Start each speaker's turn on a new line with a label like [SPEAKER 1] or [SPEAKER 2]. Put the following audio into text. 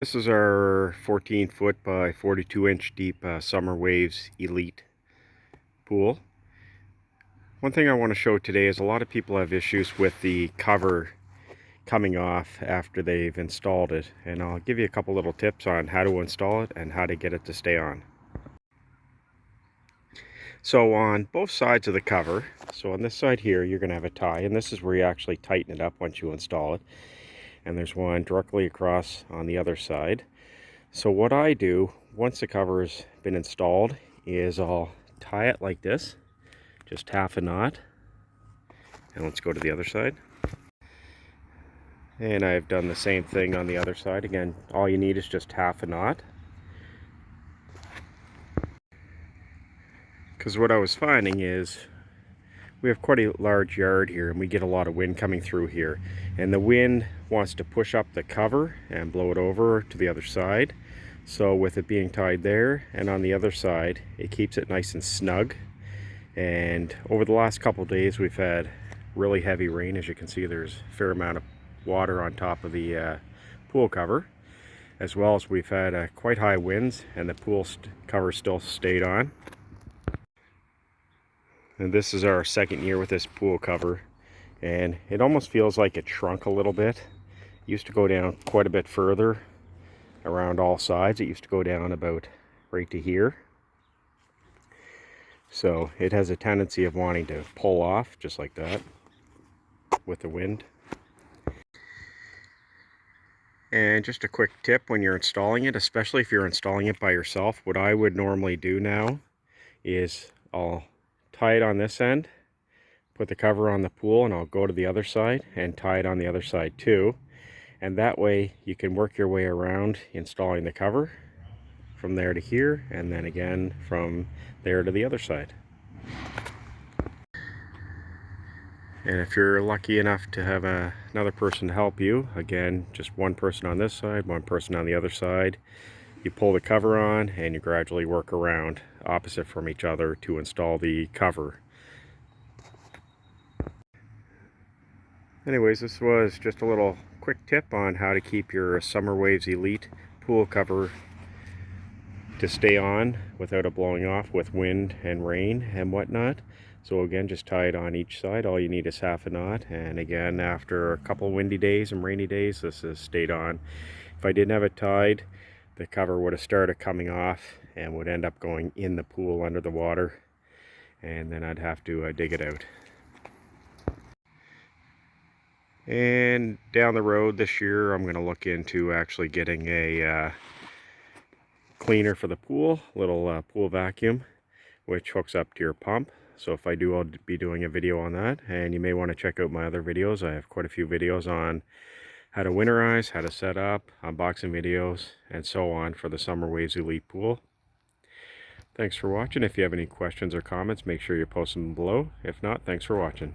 [SPEAKER 1] This is our 14-foot by 42-inch deep Summer Waves Elite pool. One thing I want to show today is a lot of people have issues with the cover coming off after they've installed it, and I'll give you a couple little tips on how to install it and how to get it to stay on. So on both sides of the cover, so on this side here you're going to have a tie, and this is where you actually tighten it up once you install it, and there's one directly across on the other side. So what I do once the cover's been installed is I'll tie it like this, just half a knot, and let's go to the other side. And I've done the same thing on the other side. Again, all you need is just half a knot. Because what I was finding is we have quite a large yard here and we get a lot of wind coming through here, and the wind wants to push up the cover and blow it over to the other side. So with it being tied there and on the other side, it keeps it nice and snug. And over the last couple of days we've had really heavy rain. As you can see, there's a fair amount of water on top of the pool cover, as well as we've had quite high winds, and the pool cover still stayed on. And this is our second year with this pool cover, and it almost feels like it shrunk a little bit. It used to go down quite a bit further around all sides. It used to go down about right to here. So it has a tendency of wanting to pull off just like that with the wind. And just a quick tip when you're installing it, especially if you're installing it by yourself, what I would normally do now is I'll tie it on this end, put the cover on the pool, and I'll go to the other side and tie it on the other side too. And that way you can work your way around installing the cover from there to here, and then again from there to the other side. And if you're lucky enough to have another person to help you, again, just one person on this side, one person on the other side, you pull the cover on and you gradually work around opposite from each other to install the cover. Anyways, this was just a little quick tip on how to keep your Summer Waves Elite pool cover to stay on without it blowing off with wind and rain and whatnot. So again, just tie it on each side. All you need is half a knot, and again, after a couple windy days and rainy days, this has stayed on. If I didn't have it tied, the cover would have started coming off and would end up going in the pool under the water, and then I'd have to dig it out. And down the road this year, I'm going to look into actually getting a cleaner for the pool, little pool vacuum, which hooks up to your pump. So if I do, I'll be doing a video on that, and you may want to check out my other videos. I have quite a few videos on how to winterize, how to set up, unboxing videos, and so on for the Summer Waves Elite pool. Thanks for watching. If you have any questions or comments, make sure you post them below. If not, thanks for watching.